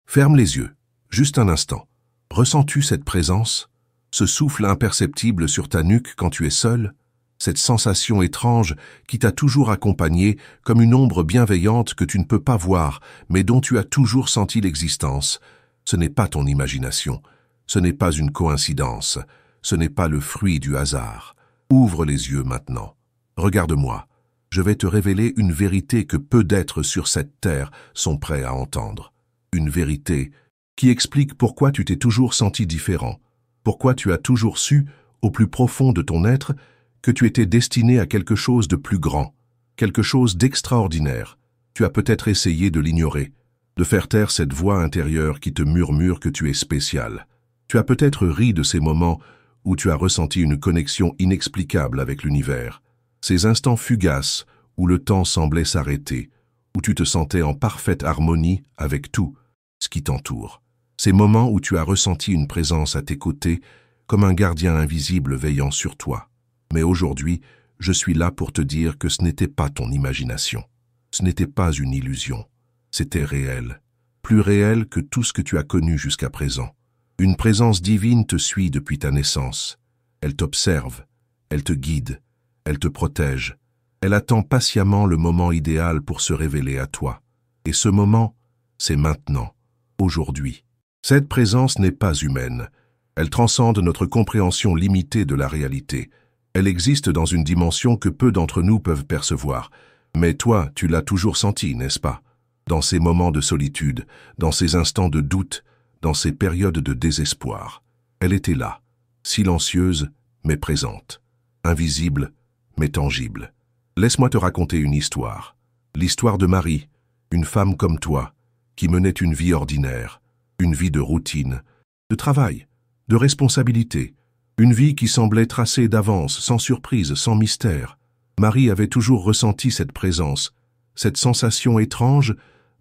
Ferme les yeux, juste un instant. Ressens-tu cette présence? Ce souffle imperceptible sur ta nuque quand tu es seul? Cette sensation étrange qui t'a toujours accompagné comme une ombre bienveillante que tu ne peux pas voir, mais dont tu as toujours senti l'existence. Ce n'est pas ton imagination, ce n'est pas une coïncidence, ce n'est pas le fruit du hasard. Ouvre les yeux maintenant. Regarde-moi. Je vais te révéler une vérité que peu d'êtres sur cette terre sont prêts à entendre. Une vérité qui explique pourquoi tu t'es toujours senti différent, pourquoi tu as toujours su, au plus profond de ton être, que tu étais destiné à quelque chose de plus grand, quelque chose d'extraordinaire. Tu as peut-être essayé de l'ignorer, de faire taire cette voix intérieure qui te murmure que tu es spécial. Tu as peut-être ri de ces moments où tu as ressenti une connexion inexplicable avec l'univers, ces instants fugaces où le temps semblait s'arrêter, où tu te sentais en parfaite harmonie avec tout ce qui t'entoure. Ces moments où tu as ressenti une présence à tes côtés, comme un gardien invisible veillant sur toi. Mais aujourd'hui, je suis là pour te dire que ce n'était pas ton imagination. Ce n'était pas une illusion. C'était réel. Plus réel que tout ce que tu as connu jusqu'à présent. Une présence divine te suit depuis ta naissance. Elle t'observe, elle te guide, elle te protège. Elle attend patiemment le moment idéal pour se révéler à toi. Et ce moment, c'est maintenant, aujourd'hui. Cette présence n'est pas humaine. Elle transcende notre compréhension limitée de la réalité. Elle existe dans une dimension que peu d'entre nous peuvent percevoir. Mais toi, tu l'as toujours senti, n'est-ce pas? Dans ces moments de solitude, dans ces instants de doute, dans ces périodes de désespoir. Elle était là, silencieuse mais présente, invisible mais tangible. Laisse-moi te raconter une histoire. L'histoire de Marie, une femme comme toi, qui menait une vie ordinaire, une vie de routine, de travail, de responsabilité, une vie qui semblait tracée d'avance, sans surprise, sans mystère. Marie avait toujours ressenti cette présence, cette sensation étrange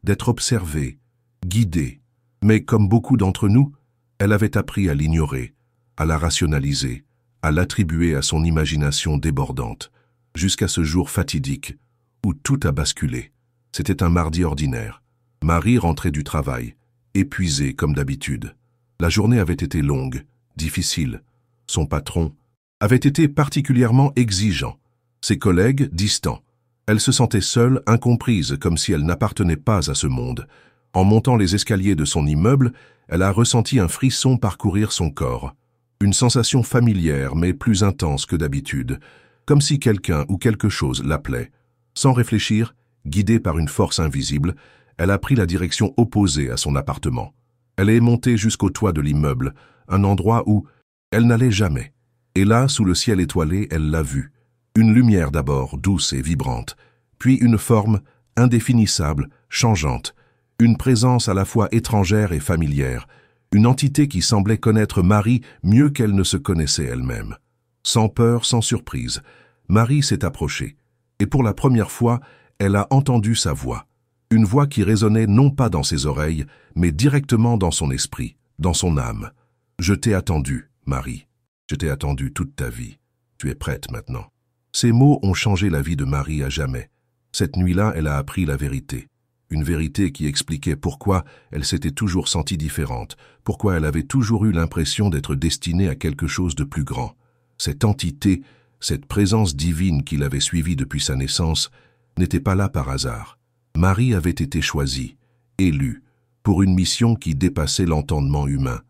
d'être observée, guidée. Mais comme beaucoup d'entre nous, elle avait appris à l'ignorer, à la rationaliser, à l'attribuer à son imagination débordante, jusqu'à ce jour fatidique où tout a basculé. C'était un mardi ordinaire. Marie rentrait du travail, épuisée comme d'habitude. La journée avait été longue, difficile. Son patron avait été particulièrement exigeant. Ses collègues, distants. Elle se sentait seule, incomprise, comme si elle n'appartenait pas à ce monde. En montant les escaliers de son immeuble, elle a ressenti un frisson parcourir son corps. Une sensation familière, mais plus intense que d'habitude, comme si quelqu'un ou quelque chose l'appelait. Sans réfléchir, guidée par une force invisible, elle a pris la direction opposée à son appartement. Elle est montée jusqu'au toit de l'immeuble, un endroit où elle n'allait jamais. Et là, sous le ciel étoilé, elle l'a vu. Une lumière d'abord, douce et vibrante, puis une forme indéfinissable, changeante, une présence à la fois étrangère et familière, une entité qui semblait connaître Marie mieux qu'elle ne se connaissait elle-même. Sans peur, sans surprise, Marie s'est approchée, et pour la première fois, elle a entendu sa voix. Une voix qui résonnait non pas dans ses oreilles, mais directement dans son esprit, dans son âme. « Je t'ai attendu, Marie. Je t'ai attendu toute ta vie. Tu es prête maintenant. » Ces mots ont changé la vie de Marie à jamais. Cette nuit-là, elle a appris la vérité. Une vérité qui expliquait pourquoi elle s'était toujours sentie différente, pourquoi elle avait toujours eu l'impression d'être destinée à quelque chose de plus grand. Cette entité, cette présence divine qui l'avait suivie depuis sa naissance, n'était pas là par hasard. Marie avait été choisie, élue, pour une mission qui dépassait l'entendement humain.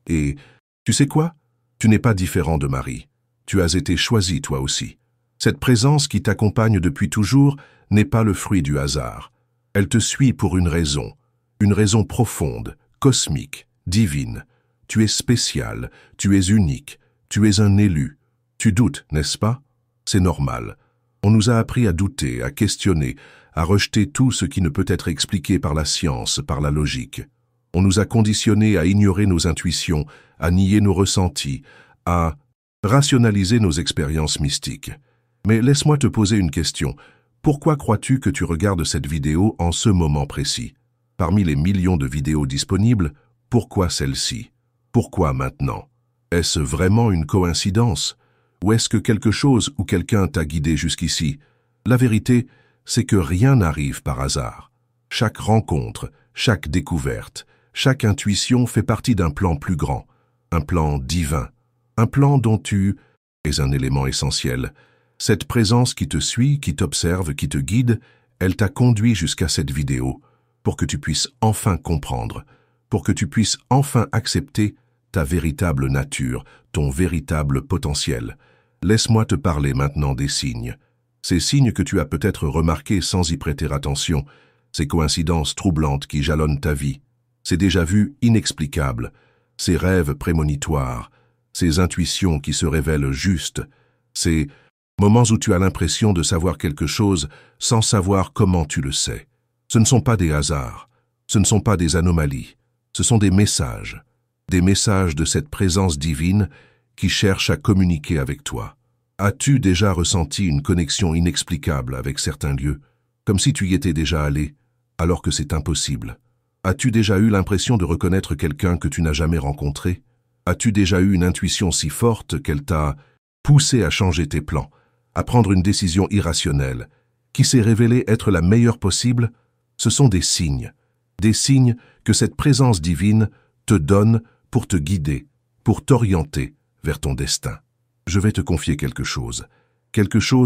Et, tu sais quoi? Tu n'es pas différent de Marie. Tu as été choisi toi aussi. Cette présence qui t'accompagne depuis toujours n'est pas le fruit du hasard. Elle te suit pour une raison profonde, cosmique, divine. Tu es spécial, tu es unique, tu es un élu. Tu doutes, n'est-ce pas? C'est normal. On nous a appris à douter, à questionner, à rejeter tout ce qui ne peut être expliqué par la science, par la logique. On nous a conditionnés à ignorer nos intuitions, à nier nos ressentis, à rationaliser nos expériences mystiques. Mais laisse-moi te poser une question. Pourquoi crois-tu que tu regardes cette vidéo en ce moment précis? Parmi les millions de vidéos disponibles, pourquoi celle-ci? Pourquoi maintenant? Est-ce vraiment une coïncidence? Ou est-ce que quelque chose ou quelqu'un t'a guidé jusqu'ici? La vérité, c'est que rien n'arrive par hasard. Chaque rencontre, chaque découverte, chaque intuition fait partie d'un plan plus grand, un plan divin, un plan dont tu es un élément essentiel. Cette présence qui te suit, qui t'observe, qui te guide, elle t'a conduit jusqu'à cette vidéo pour que tu puisses enfin comprendre, pour que tu puisses enfin accepter ta véritable nature, ton véritable potentiel. Laisse-moi te parler maintenant des signes. Ces signes que tu as peut-être remarqués sans y prêter attention, ces coïncidences troublantes qui jalonnent ta vie, ces déjà-vus inexplicables, ces rêves prémonitoires, ces intuitions qui se révèlent justes, ces moments où tu as l'impression de savoir quelque chose sans savoir comment tu le sais. Ce ne sont pas des hasards, ce ne sont pas des anomalies, ce sont des messages de cette présence divine qui cherche à communiquer avec toi. As-tu déjà ressenti une connexion inexplicable avec certains lieux, comme si tu y étais déjà allé, alors que c'est impossible? As-tu déjà eu l'impression de reconnaître quelqu'un que tu n'as jamais rencontré? As-tu déjà eu une intuition si forte qu'elle t'a poussé à changer tes plans, à prendre une décision irrationnelle, qui s'est révélée être la meilleure possible? Ce sont des signes que cette présence divine te donne pour te guider, pour t'orienter vers ton destin. Je vais te confier quelque chose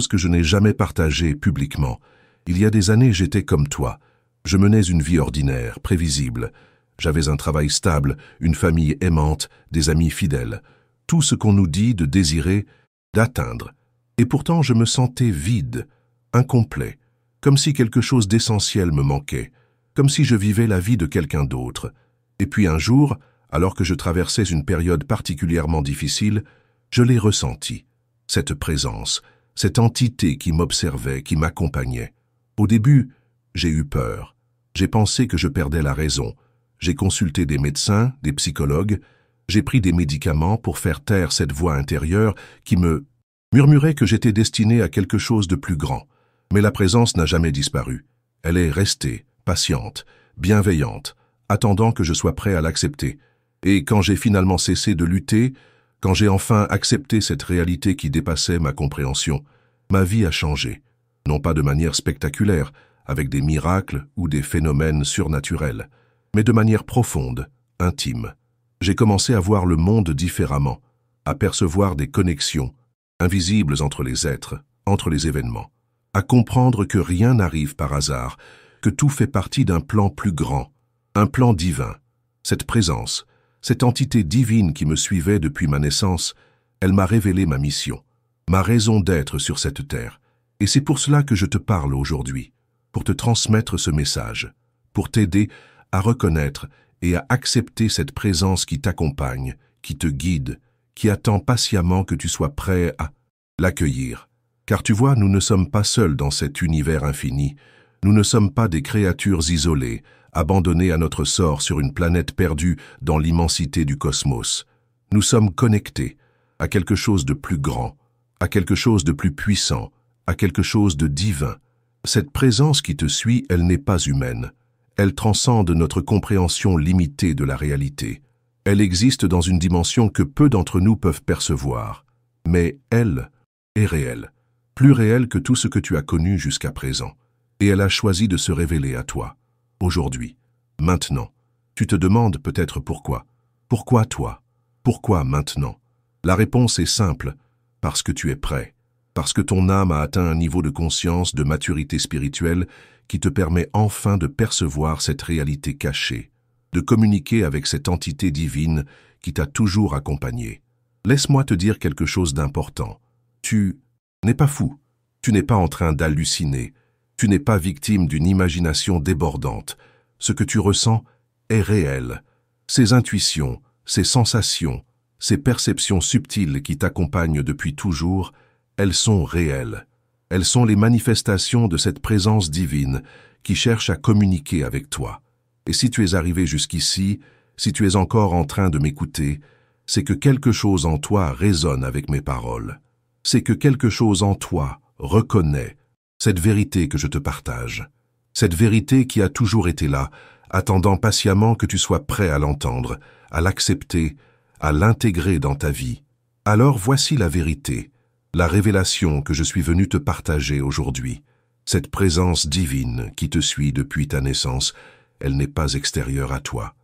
que je n'ai jamais partagé publiquement. Il y a des années, j'étais comme toi. Je menais une vie ordinaire, prévisible. J'avais un travail stable, une famille aimante, des amis fidèles. Tout ce qu'on nous dit de désirer, d'atteindre. Et pourtant, je me sentais vide, incomplet, comme si quelque chose d'essentiel me manquait, comme si je vivais la vie de quelqu'un d'autre. Et puis un jour, alors que je traversais une période particulièrement difficile, je l'ai ressenti, cette présence, cette entité qui m'observait, qui m'accompagnait. Au début, j'ai eu peur. J'ai pensé que je perdais la raison. J'ai consulté des médecins, des psychologues. J'ai pris des médicaments pour faire taire cette voix intérieure qui me murmurait que j'étais destiné à quelque chose de plus grand. Mais la présence n'a jamais disparu. Elle est restée, patiente, bienveillante, attendant que je sois prêt à l'accepter. Et quand j'ai finalement cessé de lutter, quand j'ai enfin accepté cette réalité qui dépassait ma compréhension, ma vie a changé. Non pas de manière spectaculaire, avec des miracles ou des phénomènes surnaturels, mais de manière profonde, intime. J'ai commencé à voir le monde différemment, à percevoir des connexions invisibles entre les êtres, entre les événements, à comprendre que rien n'arrive par hasard, que tout fait partie d'un plan plus grand, un plan divin. Cette présence, cette entité divine qui me suivait depuis ma naissance, elle m'a révélé ma mission, ma raison d'être sur cette terre. Et c'est pour cela que je te parle aujourd'hui, pour te transmettre ce message, pour t'aider à reconnaître et à accepter cette présence qui t'accompagne, qui te guide, qui attend patiemment que tu sois prêt à l'accueillir. Car tu vois, nous ne sommes pas seuls dans cet univers infini, nous ne sommes pas des créatures isolées, abandonnées à notre sort sur une planète perdue dans l'immensité du cosmos. Nous sommes connectés à quelque chose de plus grand, à quelque chose de plus puissant, à quelque chose de divin. Cette présence qui te suit, elle n'est pas humaine. Elle transcende notre compréhension limitée de la réalité. Elle existe dans une dimension que peu d'entre nous peuvent percevoir. Mais elle est réelle, plus réelle que tout ce que tu as connu jusqu'à présent. Et elle a choisi de se révéler à toi, aujourd'hui, maintenant. Tu te demandes peut-être pourquoi. Pourquoi toi? Pourquoi maintenant? La réponse est simple, parce que tu es prêt. Parce que ton âme a atteint un niveau de conscience, de maturité spirituelle qui te permet enfin de percevoir cette réalité cachée, de communiquer avec cette entité divine qui t'a toujours accompagné. Laisse-moi te dire quelque chose d'important. Tu n'es pas fou, tu n'es pas en train d'halluciner, tu n'es pas victime d'une imagination débordante. Ce que tu ressens est réel. Ces intuitions, ces sensations, ces perceptions subtiles qui t'accompagnent depuis toujours, elles sont réelles. Elles sont les manifestations de cette présence divine qui cherche à communiquer avec toi. Et si tu es arrivé jusqu'ici, si tu es encore en train de m'écouter, c'est que quelque chose en toi résonne avec mes paroles. C'est que quelque chose en toi reconnaît cette vérité que je te partage. Cette vérité qui a toujours été là, attendant patiemment que tu sois prêt à l'entendre, à l'accepter, à l'intégrer dans ta vie. Alors voici la vérité, la révélation que je suis venu te partager aujourd'hui. Cette présence divine qui te suit depuis ta naissance, elle n'est pas extérieure à toi.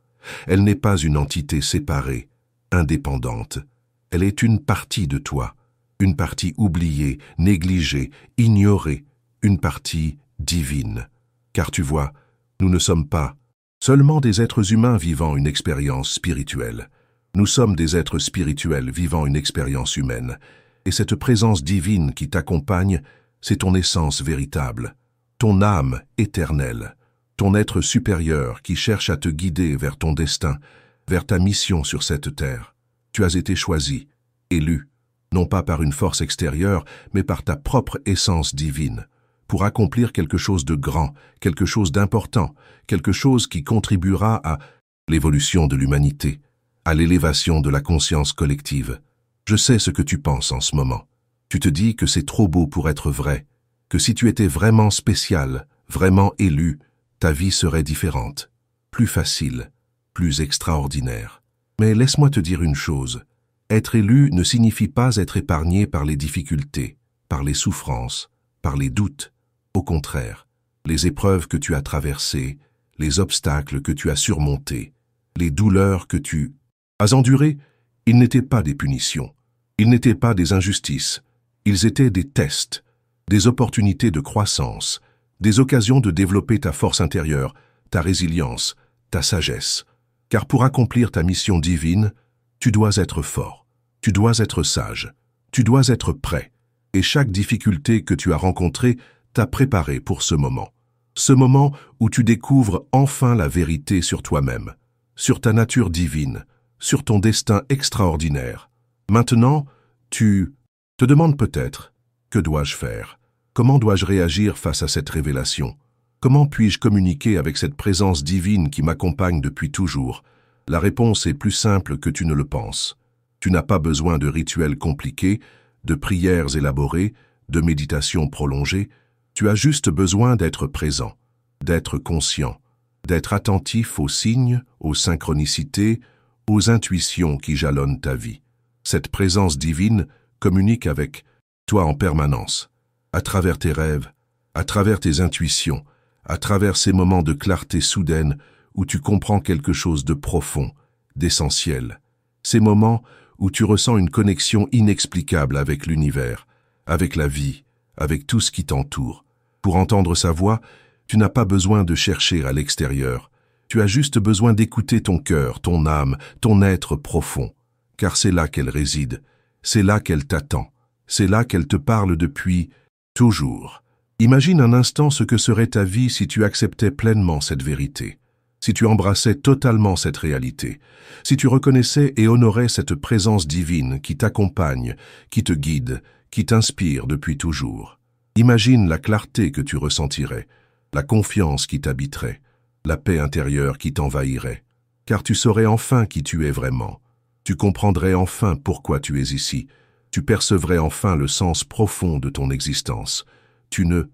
Elle n'est pas une entité séparée, indépendante. Elle est une partie de toi, une partie oubliée, négligée, ignorée, une partie divine. Car tu vois, nous ne sommes pas seulement des êtres humains vivant une expérience spirituelle. Nous sommes des êtres spirituels vivant une expérience humaine. Et cette présence divine qui t'accompagne, c'est ton essence véritable, ton âme éternelle, ton être supérieur qui cherche à te guider vers ton destin, vers ta mission sur cette terre. Tu as été choisi, élu, non pas par une force extérieure, mais par ta propre essence divine, pour accomplir quelque chose de grand, quelque chose d'important, quelque chose qui contribuera à l'évolution de l'humanité, à l'élévation de la conscience collective. Je sais ce que tu penses en ce moment. Tu te dis que c'est trop beau pour être vrai, que si tu étais vraiment spécial, vraiment élu, ta vie serait différente, plus facile, plus extraordinaire. Mais laisse-moi te dire une chose. Être élu ne signifie pas être épargné par les difficultés, par les souffrances, par les doutes. Au contraire, les épreuves que tu as traversées, les obstacles que tu as surmontés, les douleurs que tu as endurées, ils n'étaient pas des punitions, ils n'étaient pas des injustices, ils étaient des tests, des opportunités de croissance, des occasions de développer ta force intérieure, ta résilience, ta sagesse. Car pour accomplir ta mission divine, tu dois être fort, tu dois être sage, tu dois être prêt. Et chaque difficulté que tu as rencontrée t'a préparé pour ce moment où tu découvres enfin la vérité sur toi-même, sur ta nature divine, sur ton destin extraordinaire. Maintenant, tu te demandes peut-être, que dois-je faire? Comment dois-je réagir face à cette révélation? Comment puis-je communiquer avec cette présence divine qui m'accompagne depuis toujours? La réponse est plus simple que tu ne le penses. Tu n'as pas besoin de rituels compliqués, de prières élaborées, de méditations prolongées. Tu as juste besoin d'être présent, d'être conscient, d'être attentif aux signes, aux synchronicités, aux intuitions qui jalonnent ta vie. Cette présence divine communique avec toi en permanence, à travers tes rêves, à travers tes intuitions, à travers ces moments de clarté soudaine où tu comprends quelque chose de profond, d'essentiel. Ces moments où tu ressens une connexion inexplicable avec l'univers, avec la vie, avec tout ce qui t'entoure. Pour entendre sa voix, tu n'as pas besoin de chercher à l'extérieur. Tu as juste besoin d'écouter ton cœur, ton âme, ton être profond. Car c'est là qu'elle réside, c'est là qu'elle t'attend, c'est là qu'elle te parle depuis toujours. Imagine un instant ce que serait ta vie si tu acceptais pleinement cette vérité, si tu embrassais totalement cette réalité, si tu reconnaissais et honorais cette présence divine qui t'accompagne, qui te guide, qui t'inspire depuis toujours. Imagine la clarté que tu ressentirais, la confiance qui t'habiterait, la paix intérieure qui t'envahirait, car tu saurais enfin qui tu es vraiment. Tu comprendrais enfin pourquoi tu es ici, tu percevrais enfin le sens profond de ton existence. Tu ne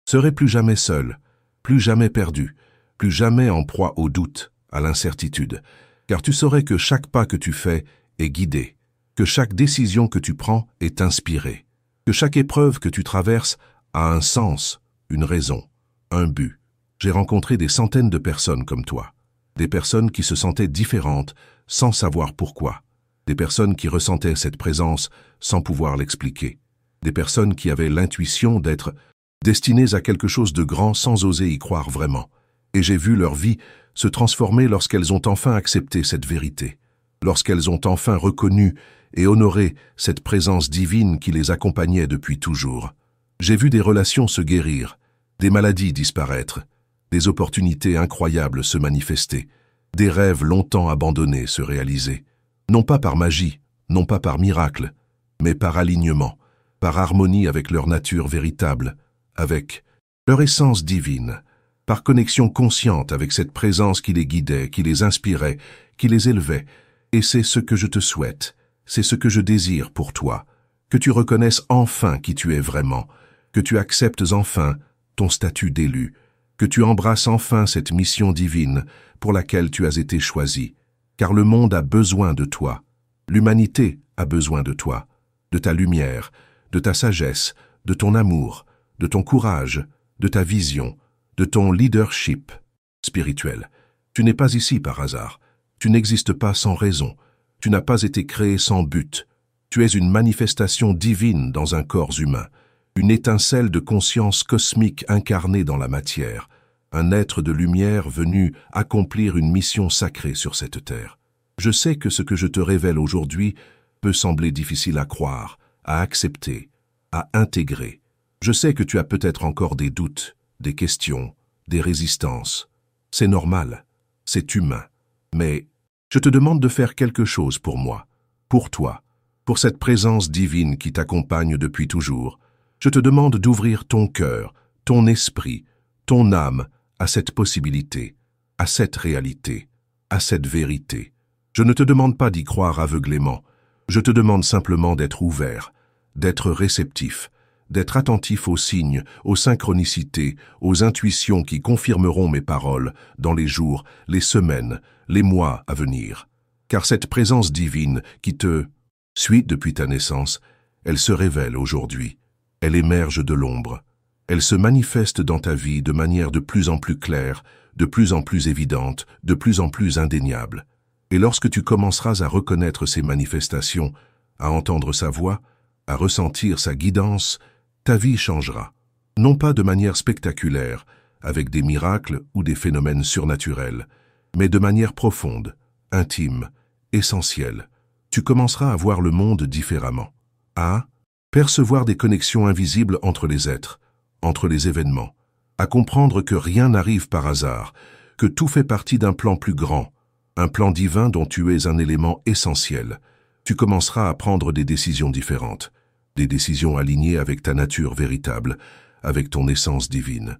serais plus jamais seul, plus jamais perdu, plus jamais en proie au doute, à l'incertitude, car tu saurais que chaque pas que tu fais est guidé, que chaque décision que tu prends est inspirée, que chaque épreuve que tu traverses a un sens, une raison, un but. J'ai rencontré des centaines de personnes comme toi, des personnes qui se sentaient différentes sans savoir pourquoi, des personnes qui ressentaient cette présence sans pouvoir l'expliquer, des personnes qui avaient l'intuition d'être destinées à quelque chose de grand sans oser y croire vraiment. Et j'ai vu leur vie se transformer lorsqu'elles ont enfin accepté cette vérité, lorsqu'elles ont enfin reconnu et honoré cette présence divine qui les accompagnait depuis toujours. J'ai vu des relations se guérir, des maladies disparaître, des opportunités incroyables se manifester, des rêves longtemps abandonnés se réaliser. Non pas par magie, non pas par miracle, mais par alignement, par harmonie avec leur nature véritable, avec leur essence divine, par connexion consciente avec cette présence qui les guidait, qui les inspirait, qui les élevait. Et c'est ce que je te souhaite, c'est ce que je désire pour toi, que tu reconnaisses enfin qui tu es vraiment, que tu acceptes enfin ton statut d'élu, que tu embrasses enfin cette mission divine pour laquelle tu as été choisi. Car le monde a besoin de toi, l'humanité a besoin de toi, de ta lumière, de ta sagesse, de ton amour, de ton courage, de ta vision, de ton leadership spirituel. Tu n'es pas ici par hasard, Tu n'existes pas sans raison. Tu n'as pas été créé sans but. Tu es une manifestation divine dans un corps humain, une étincelle de conscience cosmique incarnée dans la matière, un être de lumière venu accomplir une mission sacrée sur cette terre. Je sais que ce que je te révèle aujourd'hui peut sembler difficile à croire, à accepter, à intégrer. Je sais que tu as peut-être encore des doutes, des questions, des résistances. C'est normal, c'est humain. Mais je te demande de faire quelque chose pour moi, pour toi, pour cette présence divine qui t'accompagne depuis toujours. Je te demande d'ouvrir ton cœur, ton esprit, ton âme à cette possibilité, à cette réalité, à cette vérité. Je ne te demande pas d'y croire aveuglément. Je te demande simplement d'être ouvert, d'être réceptif, d'être attentif aux signes, aux synchronicités, aux intuitions qui confirmeront mes paroles dans les jours, les semaines, les mois à venir. Car cette présence divine qui te suit depuis ta naissance, elle se révèle aujourd'hui. Elle émerge de l'ombre. Elle se manifeste dans ta vie de manière de plus en plus claire, de plus en plus évidente, de plus en plus indéniable. Et lorsque tu commenceras à reconnaître ces manifestations, à entendre sa voix, à ressentir sa guidance, ta vie changera. Non pas de manière spectaculaire, avec des miracles ou des phénomènes surnaturels, mais de manière profonde, intime, essentielle. Tu commenceras à voir le monde différemment, à percevoir des connexions invisibles entre les êtres, entre les événements, à comprendre que rien n'arrive par hasard, que tout fait partie d'un plan plus grand, un plan divin dont tu es un élément essentiel. Tu commenceras à prendre des décisions différentes, des décisions alignées avec ta nature véritable, avec ton essence divine,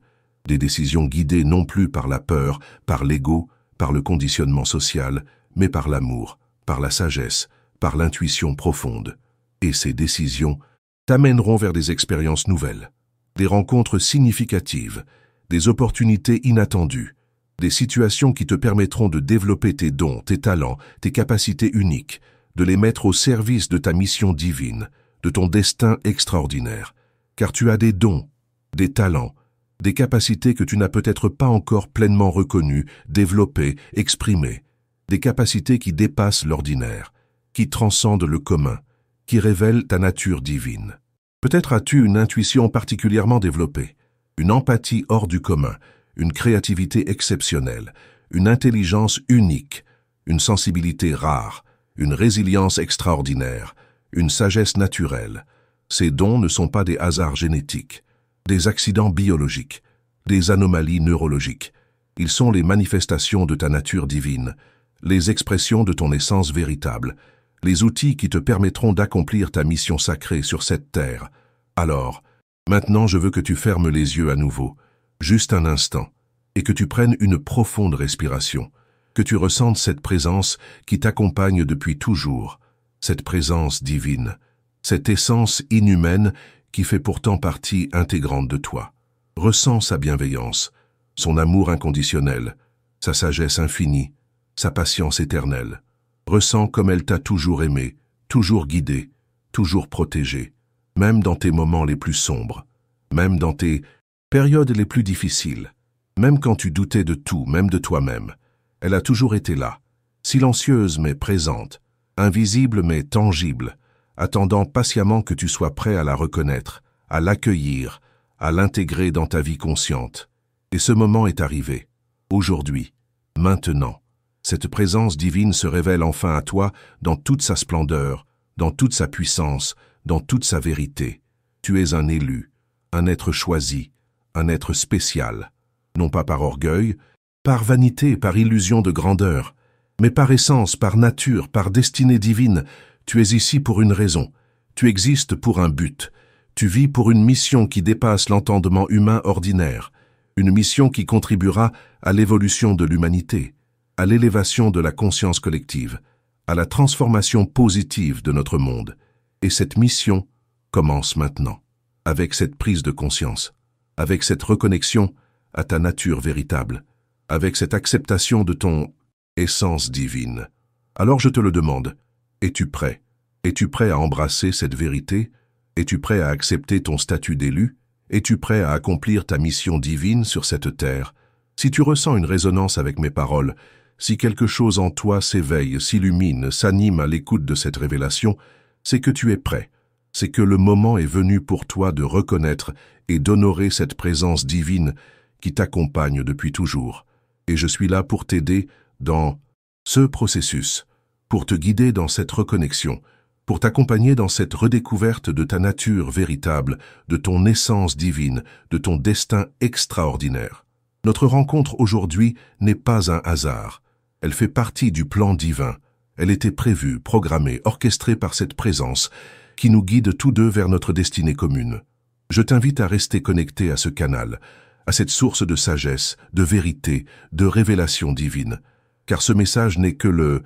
des décisions guidées non plus par la peur, par l'ego, par le conditionnement social, mais par l'amour, par la sagesse, par l'intuition profonde. Et ces décisions t'amèneront vers des expériences nouvelles, des rencontres significatives, des opportunités inattendues, des situations qui te permettront de développer tes dons, tes talents, tes capacités uniques, de les mettre au service de ta mission divine, de ton destin extraordinaire. Car tu as des dons, des talents, des capacités que tu n'as peut-être pas encore pleinement reconnues, développées, exprimées, des capacités qui dépassent l'ordinaire, qui transcendent le commun, qui révèlent ta nature divine. Peut-être as-tu une intuition particulièrement développée, une empathie hors du commun, une créativité exceptionnelle, une intelligence unique, une sensibilité rare, une résilience extraordinaire, une sagesse naturelle. Ces dons ne sont pas des hasards génétiques, des accidents biologiques, des anomalies neurologiques. Ils sont les manifestations de ta nature divine, les expressions de ton essence véritable, les outils qui te permettront d'accomplir ta mission sacrée sur cette terre. Alors, maintenant je veux que tu fermes les yeux à nouveau, juste un instant, et que tu prennes une profonde respiration, que tu ressentes cette présence qui t'accompagne depuis toujours, cette présence divine, cette essence inhumaine qui fait pourtant partie intégrante de toi. Ressens sa bienveillance, son amour inconditionnel, sa sagesse infinie, sa patience éternelle. Ressens comme elle t'a toujours aimé, toujours guidé, toujours protégé, même dans tes moments les plus sombres, même dans tes périodes les plus difficiles, même quand tu doutais de tout, même de toi-même. Elle a toujours été là, silencieuse mais présente, invisible mais tangible, attendant patiemment que tu sois prêt à la reconnaître, à l'accueillir, à l'intégrer dans ta vie consciente. Et ce moment est arrivé, aujourd'hui, maintenant. Cette présence divine se révèle enfin à toi dans toute sa splendeur, dans toute sa puissance, dans toute sa vérité. Tu es un élu, un être choisi, un être spécial, non pas par orgueil, par vanité, par illusion de grandeur, mais par essence, par nature, par destinée divine. Tu es ici pour une raison, tu existes pour un but, tu vis pour une mission qui dépasse l'entendement humain ordinaire, une mission qui contribuera à l'évolution de l'humanité, à l'élévation de la conscience collective, à la transformation positive de notre monde. Et cette mission commence maintenant, avec cette prise de conscience, avec cette reconnexion à ta nature véritable, avec cette acceptation de ton essence divine. Alors je te le demande, es-tu prêt? Es-tu prêt à embrasser cette vérité? Es-tu prêt à accepter ton statut d'élu? Es-tu prêt à accomplir ta mission divine sur cette terre? Si tu ressens une résonance avec mes paroles, Si quelque chose en toi s'éveille, s'illumine, s'anime à l'écoute de cette révélation, c'est que tu es prêt. C'est que le moment est venu pour toi de reconnaître et d'honorer cette présence divine qui t'accompagne depuis toujours. Et je suis là pour t'aider dans ce processus, pour te guider dans cette reconnexion, pour t'accompagner dans cette redécouverte de ta nature véritable, de ton essence divine, de ton destin extraordinaire. Notre rencontre aujourd'hui n'est pas un hasard. Elle fait partie du plan divin. Elle était prévue, programmée, orchestrée par cette présence qui nous guide tous deux vers notre destinée commune. Je t'invite à rester connecté à ce canal, à cette source de sagesse, de vérité, de révélation divine, car ce message n'est que le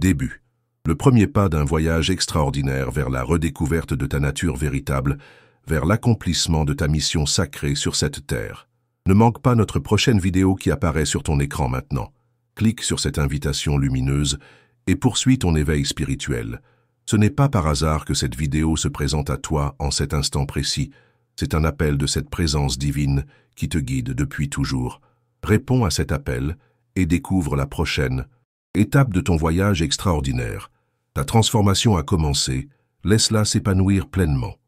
début, le premier pas d'un voyage extraordinaire vers la redécouverte de ta nature véritable, vers l'accomplissement de ta mission sacrée sur cette terre. Ne manque pas notre prochaine vidéo qui apparaît sur ton écran maintenant. Clique sur cette invitation lumineuse et poursuis ton éveil spirituel. Ce n'est pas par hasard que cette vidéo se présente à toi en cet instant précis. C'est un appel de cette présence divine qui te guide depuis toujours. Réponds à cet appel et découvre la prochaine étape de ton voyage extraordinaire. Ta transformation a commencé, laisse-la s'épanouir pleinement.